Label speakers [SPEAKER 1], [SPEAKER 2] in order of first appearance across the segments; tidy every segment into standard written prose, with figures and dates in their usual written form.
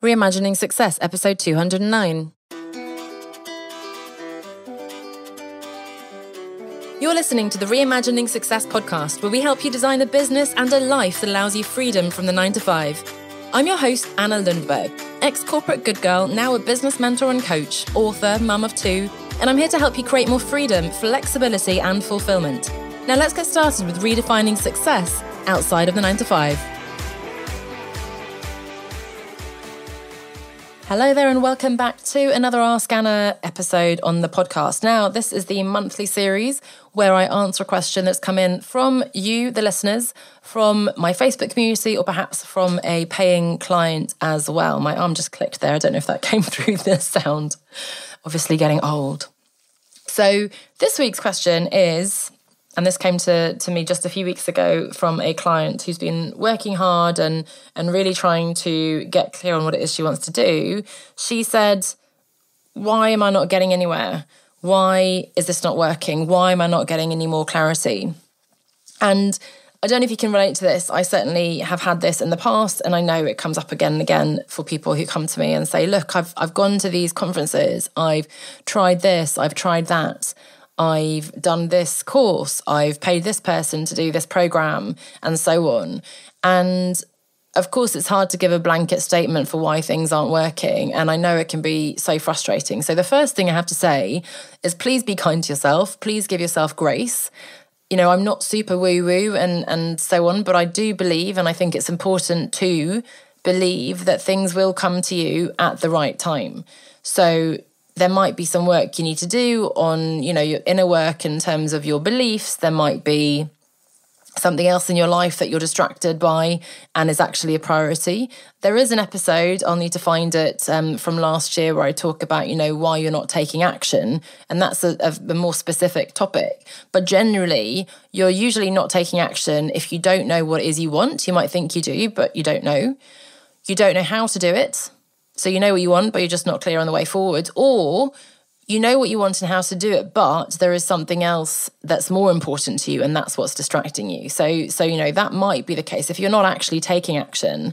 [SPEAKER 1] Reimagining Success, episode 209. You're listening to the Reimagining Success podcast, where we help you design a business and a life that allows you freedom from the 9 to 5. I'm your host, Anna Lundberg, ex-corporate good girl, now a business mentor and coach, author, mum of 2, and I'm here to help you create more freedom, flexibility, and fulfillment. Now let's get started with redefining success outside of the 9 to 5. Hello there and welcome back to another Ask Anna episode on the podcast. Now, this is the monthly series where I answer a question that's come in from you, the listeners, from my Facebook community, or perhaps from a paying client as well. My arm just clicked there. I don't know if that came through the sound. Obviously getting old. So this week's question is, and this came to me just a few weeks ago from a client who's been working hard and really trying to get clear on what it is she wants to do. She said, why am I not getting anywhere? Why is this not working? Why am I not getting any more clarity? And I don't know if you can relate to this. I certainly have had this in the past, and I know it comes up again and again for people who come to me and say, look, I've gone to these conferences. I've tried this. I've tried that. I've done this course, I've paid this person to do this program, and so on. And of course, it's hard to give a blanket statement for why things aren't working. And I know it can be so frustrating. So the first thing I have to say is please be kind to yourself. Please give yourself grace. You know, I'm not super woo-woo and so on, but I do believe, and I think it's important to believe that things will come to you at the right time. So there might be some work you need to do on, you know, your inner work in terms of your beliefs. There might be something else in your life that you're distracted by and is actually a priority. There is an episode, I'll need to find it, from last year where I talk about, you know, why you're not taking action. And that's a more specific topic. But generally, you're usually not taking action if you don't know what it is you want. You might think you do, but you don't know. You don't know how to do it. So you know what you want, but you're just not clear on the way forward. Or you know what you want and how to do it, but there is something else that's more important to you, and that's what's distracting you. So you know, that might be the case. If you're not actually taking action,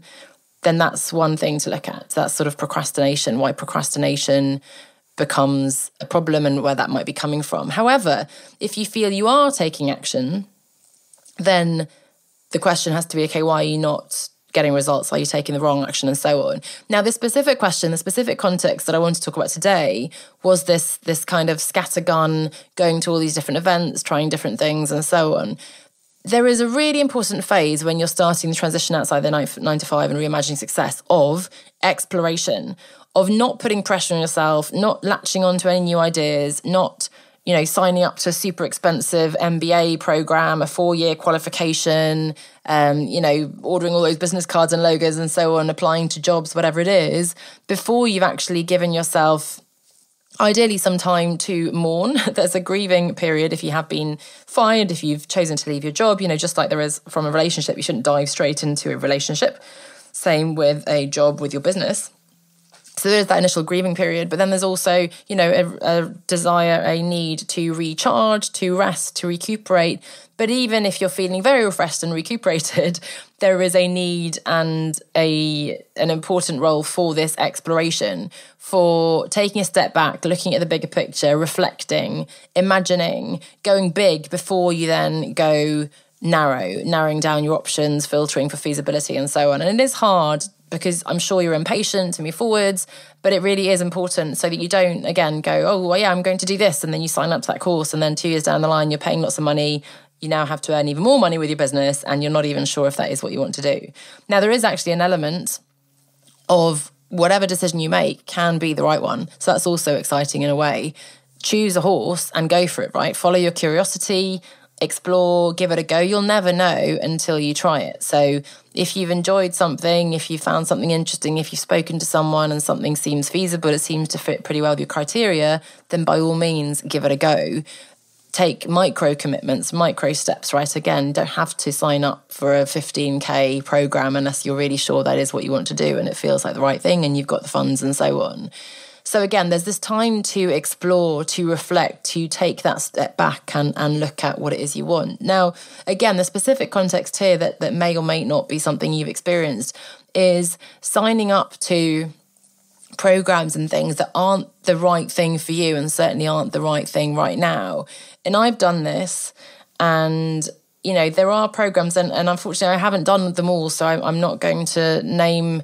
[SPEAKER 1] then that's one thing to look at. That's sort of procrastination, why procrastination becomes a problem and where that might be coming from. However, if you feel you are taking action, then the question has to be, okay, why are you not getting results? Are you taking the wrong action, and so on? Now, this specific question, the specific context that I want to talk about today was this kind of scattergun, going to all these different events, trying different things, and so on. There is a really important phase when you're starting the transition outside the 9 to 5 and reimagining success of exploration, of not putting pressure on yourself, not latching onto any new ideas, not, you know, signing up to a super expensive MBA program, a 4-year qualification, you know, ordering all those business cards and logos and so on, applying to jobs, whatever it is, before you've actually given yourself ideally some time to mourn. There's a grieving period if you have been fired, if you've chosen to leave your job, you know, just like there is from a relationship. You shouldn't dive straight into a relationship. Same with a job with your business. So there's that initial grieving period, but then there's also, you know, a desire, a need to recharge, to rest, to recuperate. But even if you're feeling very refreshed and recuperated, there is a need and an important role for this exploration, for taking a step back, looking at the bigger picture, reflecting, imagining, going big before you then go narrowing down your options, filtering for feasibility and so on. And it is hard because I'm sure you're impatient to move forwards, but it really is important so that you don't, again, go, oh, well, yeah, I'm going to do this. And then you sign up to that course. And then 2 years down the line, you're paying lots of money. You now have to earn even more money with your business, and you're not even sure if that is what you want to do. Now, there is actually an element of whatever decision you make can be the right one. So that's also exciting in a way. Choose a horse and go for it, right? Follow your curiosity, explore, give it a go. You'll never know until you try it. So if you've enjoyed something, if you found something interesting, if you've spoken to someone and something seems feasible, it seems to fit pretty well with your criteria, then by all means, give it a go. Take micro commitments, micro steps, right? Again, you don't have to sign up for a 15K program unless you're really sure that is what you want to do and it feels like the right thing and you've got the funds and so on. So again, there's this time to explore, to reflect, to take that step back and look at what it is you want. Now, again, the specific context here that may or may not be something you've experienced is signing up to programs and things that aren't the right thing for you and certainly aren't the right thing right now. And I've done this, and there are programs, and unfortunately I haven't done them all, so I'm not going to name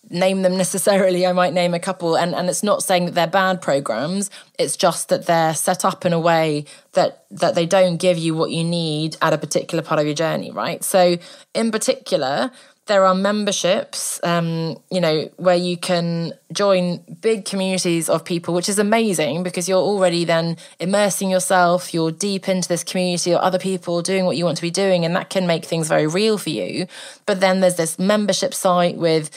[SPEAKER 1] them necessarily. I might name a couple, and it's not saying that they're bad programs. It's just that they're set up in a way that they don't give you what you need at a particular part of your journey, right? So in particular, there are memberships, where you can join big communities of people, which is amazing because you're already then immersing yourself, you're deep into this community or other people doing what you want to be doing, and that can make things very real for you. But then there's this membership site with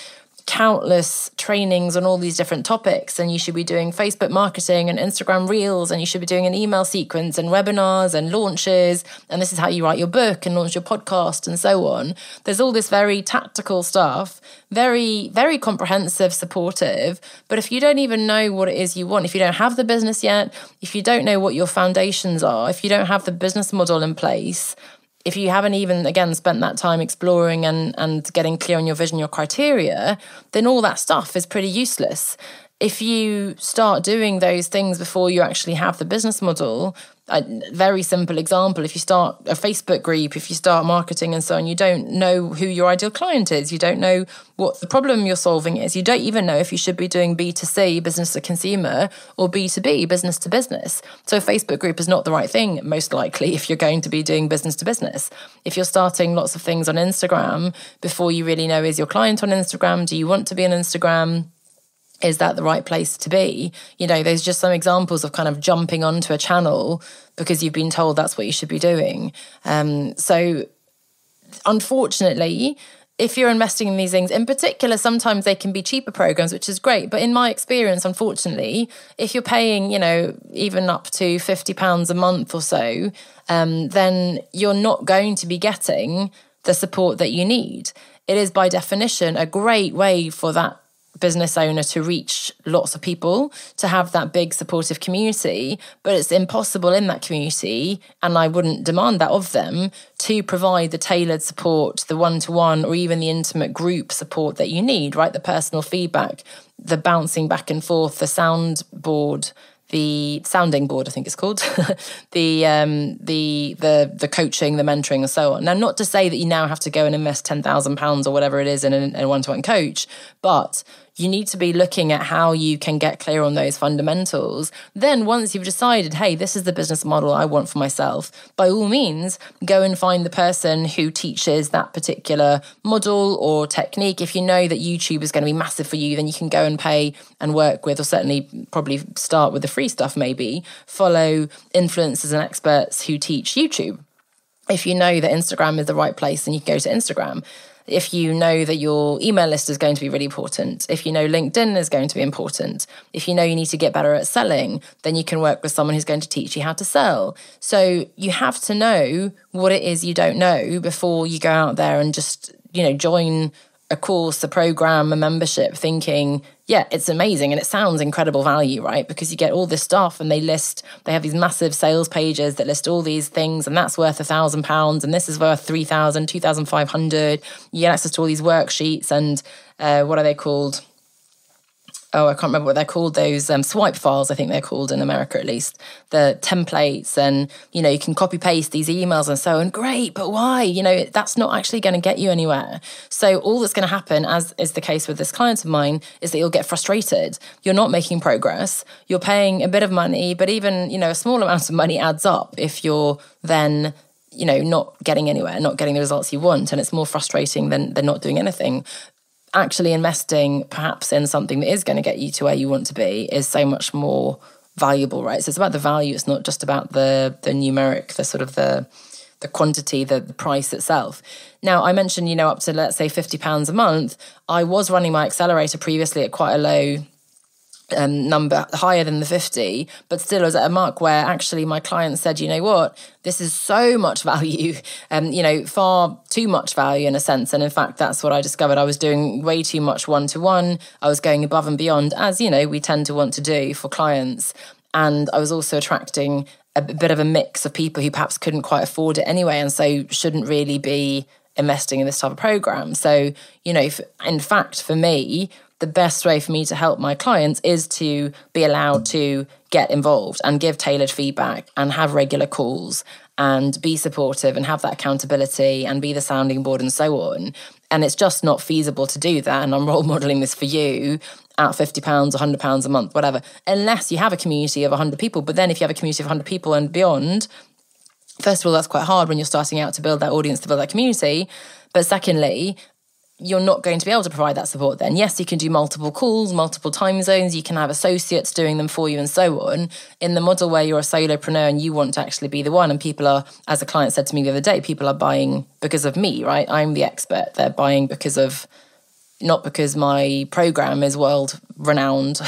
[SPEAKER 1] countless trainings on all these different topics, and you should be doing Facebook marketing and Instagram reels, and you should be doing an email sequence and webinars and launches, and this is how you write your book and launch your podcast and so on. There's all this very tactical stuff, very, very comprehensive, supportive, but if you don't even know what it is you want, if you don't have the business yet, if you don't know what your foundations are, if you don't have the business model in place, if you haven't even, again, spent that time exploring and getting clear on your vision, your criteria, then all that stuff is pretty useless. If you start doing those things before you actually have the business model, a very simple example, if you start a Facebook group, if you start marketing and so on, you don't know who your ideal client is, you don't know what the problem you're solving is, you don't even know if you should be doing B2C, business to consumer, or B2B, business to business. So a Facebook group is not the right thing, most likely, if you're going to be doing business to business. If you're starting lots of things on Instagram before you really know, is your client on Instagram? Do you want to be on Instagram? Is that the right place to be? There's just some examples of kind of jumping onto a channel because you've been told that's what you should be doing. So unfortunately, if you're investing in these things, in particular, sometimes they can be cheaper programs, which is great. But in my experience, unfortunately, if you're paying, even up to £50 a month or so, then you're not going to be getting the support that you need. It is by definition a great way for that business owner to reach lots of people, to have that big supportive community, but it's impossible in that community, and I wouldn't demand that of them, to provide the tailored support, the one-to-one or even the intimate group support that you need, right? The personal feedback, the bouncing back and forth, the sounding board, I think it's called, the coaching, the mentoring, and so on. Now, not to say that you now have to go and invest £10,000 or whatever it is in a one-to-one coach, but you need to be looking at how you can get clear on those fundamentals. Then once you've decided, hey, this is the business model I want for myself, by all means, go and find the person who teaches that particular model or technique. If you know that YouTube is going to be massive for you, then you can go and pay and work with, or certainly probably start with the free stuff maybe, follow influencers and experts who teach YouTube. If you know that Instagram is the right place, then you can go to Instagram. If you know that your email list is going to be really important, if you know LinkedIn is going to be important, if you know you need to get better at selling, then you can work with someone who's going to teach you how to sell. So you have to know what it is you don't know before you go out there and just, join a course, a program, a membership, thinking, yeah, it's amazing and it sounds incredible value, right? Because you get all this stuff and they have these massive sales pages that list all these things, and that's worth £1,000 and this is worth 3,000, 2,500. You get access to all these worksheets and what are they called? I can't remember what they're called, those swipe files, I think they're called in America at least, the templates, and, you can copy paste these emails and so on. Great, but why? That's not actually going to get you anywhere. So all that's going to happen, as is the case with this client of mine, is that you'll get frustrated. You're not making progress. You're paying a bit of money, but even, a small amount of money adds up if you're then not getting anywhere, not getting the results you want, and it's more frustrating than not doing anything. Actually investing perhaps in something that is going to get you to where you want to be is so much more valuable, right? So it's about the value. It's not just about the numeric, the sort of the quantity, the price itself. Now, I mentioned, up to, let's say, £50 a month. I was running my accelerator previously at quite a low number, higher than the 50, but still I was at a mark where actually my client said, you know what, this is so much value, far too much value in a sense. And in fact, that's what I discovered. I was doing way too much one-to-one. I was going above and beyond, as, we tend to want to do for clients. And I was also attracting a bit of a mix of people who perhaps couldn't quite afford it anyway, and so shouldn't really be investing in this type of program. So, in fact, for me, the best way for me to help my clients is to be allowed to get involved and give tailored feedback and have regular calls and be supportive and have that accountability and be the sounding board and so on. And it's just not feasible to do that. And I'm role modeling this for you at £50, £100 a month, whatever, unless you have a community of 100 people. But then if you have a community of 100 people and beyond, first of all, that's quite hard when you're starting out to build that audience, to build that community. But secondly, you're not going to be able to provide that support then. Yes, you can do multiple calls, multiple time zones, you can have associates doing them for you and so on. In the model where you're a solopreneur and you want to actually be the one, and people are, as a client said to me the other day, people are buying because of me, right? I'm the expert. They're buying because of, not because my program is world renowned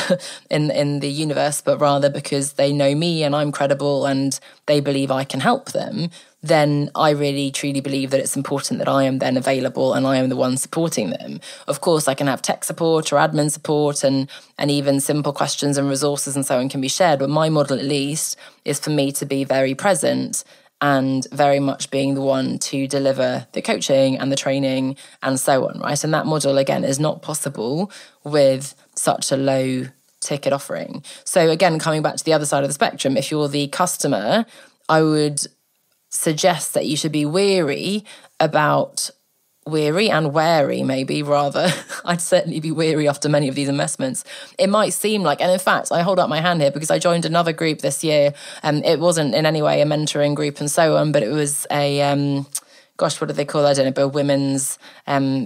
[SPEAKER 1] in the universe, but rather because they know me and I'm credible and they believe I can help them. Then I really truly believe that it's important that I am then available and I am the one supporting them. Of course, I can have tech support or admin support and even simple questions and resources and so on can be shared. But my model, at least, is for me to be very present and very much being the one to deliver the coaching and the training and so on, right? And that model, again, is not possible with such a low ticket offering. So again, coming back to the other side of the spectrum, if you're the customer, I would suggest that you should be wary and wary, maybe rather. I'd certainly be wary after many of these investments. It might seem like, and in fact, I hold up my hand here because I joined another group this year, and it wasn't in any way a mentoring group and so on, but it was a, what do they call it? I don't know, but a women's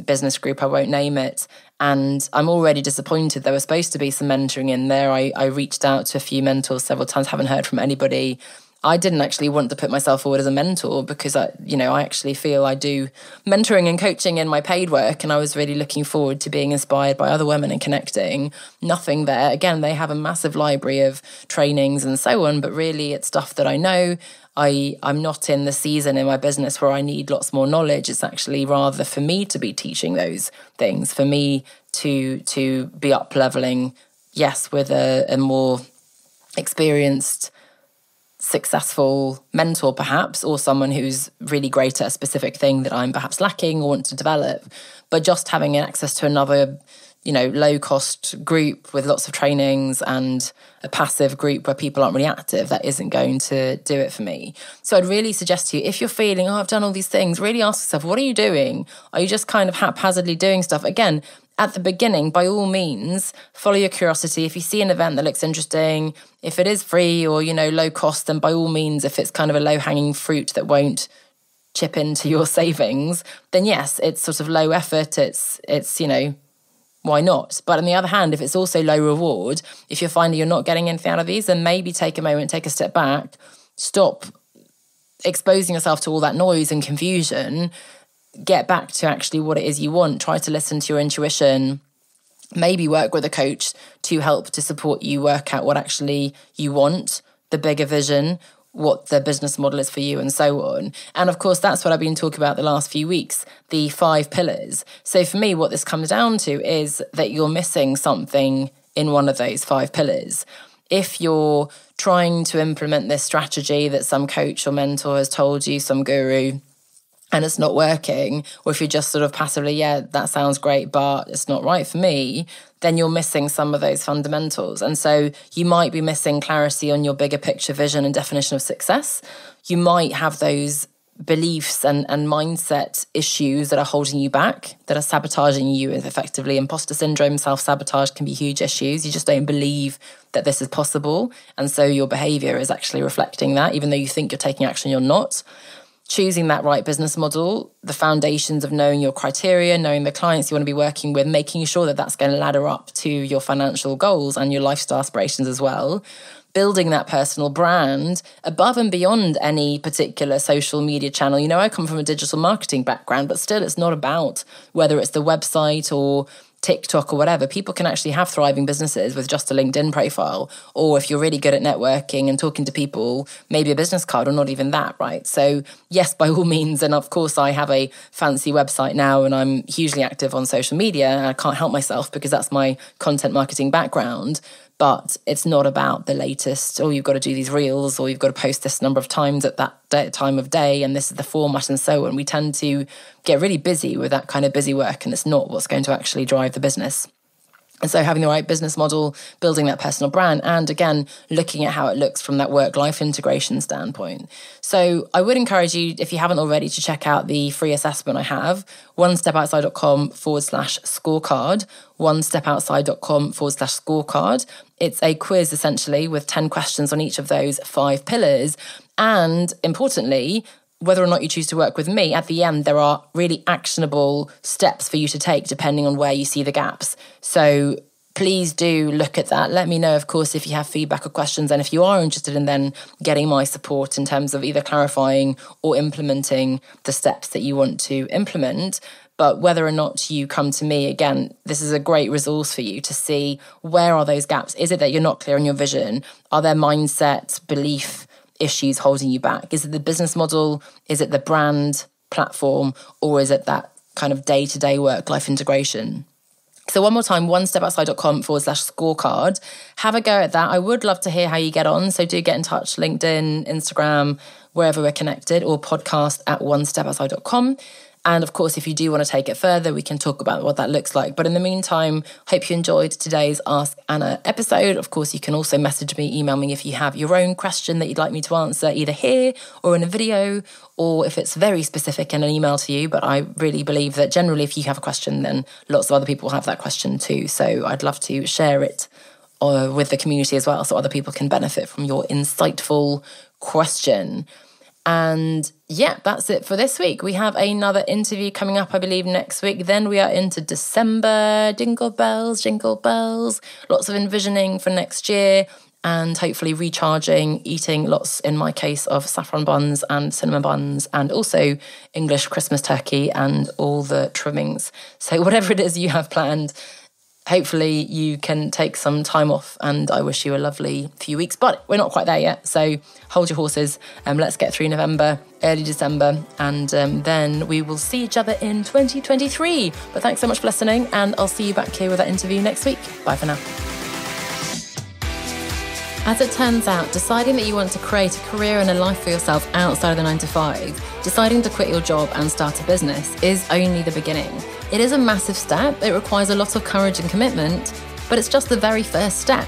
[SPEAKER 1] business group, I won't name it. And I'm already disappointed. There was supposed to be some mentoring in there. I reached out to a few mentors several times, haven't heard from anybody. I didn't actually want to put myself forward as a mentor because I actually feel I do mentoring and coaching in my paid work, and I was really looking forward to being inspired by other women and connecting. Nothing there. Again, they have a massive library of trainings and so on, but really it's stuff that I know. I'm not in the season in my business where I need lots more knowledge. It's actually rather for me to be teaching those things, for me to be up-leveling, yes, with a more experienced, successful mentor perhaps, or someone who's really great at a specific thing that I'm perhaps lacking or want to develop. But just having access to another, low cost group with lots of trainings and a passive group where people aren't really active, that isn't going to do it for me. So I'd really suggest to you, if you're feeling, I've done all these things, really ask yourself, what are you doing? Are you just kind of haphazardly doing stuff? Again, at the beginning, by all means, follow your curiosity. If you see an event that looks interesting, if it is free or, low cost, then by all means, if it's kind of a low-hanging fruit that won't chip into your savings, then yes, it's sort of low effort. It's why not? But on the other hand, if it's also low reward, if you're finding you're not getting anything out of these, then maybe take a moment, take a step back, stop exposing yourself to all that noise and confusion, get back to actually what it is you want, try to listen to your intuition, maybe work with a coach to help to support you work out what actually you want, the bigger vision, what the business model is for you and so on. And of course, that's what I've been talking about the last few weeks, the 5 pillars. So for me, what this comes down to is that you're missing something in one of those 5 pillars. If you're trying to implement this strategy that some coach or mentor has told you, some guru, and it's not working, or if you're just sort of passively, yeah, that sounds great, but it's not right for me, then you're missing some of those fundamentals. And so you might be missing clarity on your bigger picture vision and definition of success. You might have those beliefs and mindset issues that are holding you back, that are sabotaging you. Effectively, imposter syndrome, self-sabotage can be huge issues. You just don't believe that this is possible. And so your behavior is actually reflecting that, even though you think you're taking action, you're not. Choosing that right business model, the foundations of knowing your criteria, knowing the clients you want to be working with, making sure that that's going to ladder up to your financial goals and your lifestyle aspirations as well. Building that personal brand above and beyond any particular social media channel. I come from a digital marketing background, but still it's not about whether it's the website or TikTok or whatever. People can actually have thriving businesses with just a LinkedIn profile, or if you're really good at networking and talking to people, maybe a business card or not even that, right? So yes, by all means, and of course I have a fancy website now and I'm hugely active on social media and I can't help myself because that's my content marketing background. But it's not about the latest, you've got to do these reels, or you've got to post this number of times at that time of day, and this is the format and so on. We tend to get really busy with that kind of busy work, and it's not what's going to actually drive the business. And so having the right business model, building that personal brand, and again, looking at how it looks from that work-life integration standpoint. So I would encourage you, if you haven't already, to check out the free assessment I have, onestepoutside.com/scorecard, onestepoutside.com/scorecard. It's a quiz essentially with 10 questions on each of those 5 pillars. And importantly, whether or not you choose to work with me, at the end, there are really actionable steps for you to take depending on where you see the gaps. So please do look at that. Let me know, of course, if you have feedback or questions, and if you are interested in then getting my support in terms of either clarifying or implementing the steps that you want to implement. But whether or not you come to me, again, this is a great resource for you to see where are those gaps. Is it that you're not clear on your vision? Are there mindset, belief issues holding you back? Is it the business model? Is it the brand platform? Or is it that kind of day-to-day work-life integration? So one more time, onestepoutside.com/scorecard. Have a go at that. I would love to hear how you get on. So do get in touch, LinkedIn, Instagram, wherever we're connected, or podcast@onestepoutside.com. And of course, if you do want to take it further, we can talk about what that looks like. But in the meantime, hope you enjoyed today's Ask Anna episode. Of course, you can also message me, email me if you have your own question that you'd like me to answer, either here or in a video, or if it's very specific in an email to you. But I really believe that generally, if you have a question, then lots of other people have that question too. So I'd love to share it with the community as well, so other people can benefit from your insightful question. And yeah, that's it for this week. We have another interview coming up, I believe, next week. Then we are into December. Jingle bells, jingle bells. Lots of envisioning for next year and hopefully recharging, eating lots, in my case, of saffron buns and cinnamon buns, and also English Christmas turkey and all the trimmings. So whatever it is you have planned, hopefully you can take some time off, and I wish you a lovely few weeks. But we're not quite there yet, so hold your horses. Let's get through November, early December, and then we will see each other in 2023. But thanks so much for listening, and I'll see you back here with that interview next week. Bye for now. As it turns out, deciding that you want to create a career and a life for yourself outside of the 9 to 5, deciding to quit your job and start a business is only the beginning. It is a massive step. It requires a lot of courage and commitment, but it's just the very first step.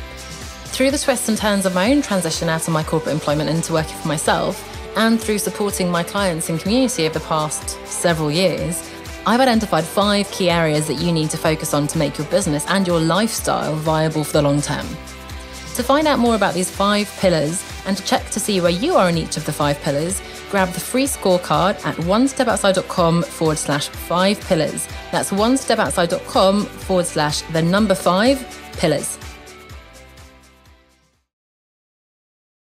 [SPEAKER 1] Through the twists and turns of my own transition out of my corporate employment into working for myself, and through supporting my clients and community over the past several years, I've identified 5 key areas that you need to focus on to make your business and your lifestyle viable for the long term. To find out more about these 5 pillars and to check to see where you are in each of the 5 pillars, grab the free scorecard at onestepoutside.com/5 pillars. That's onestepoutside.com/5 pillars.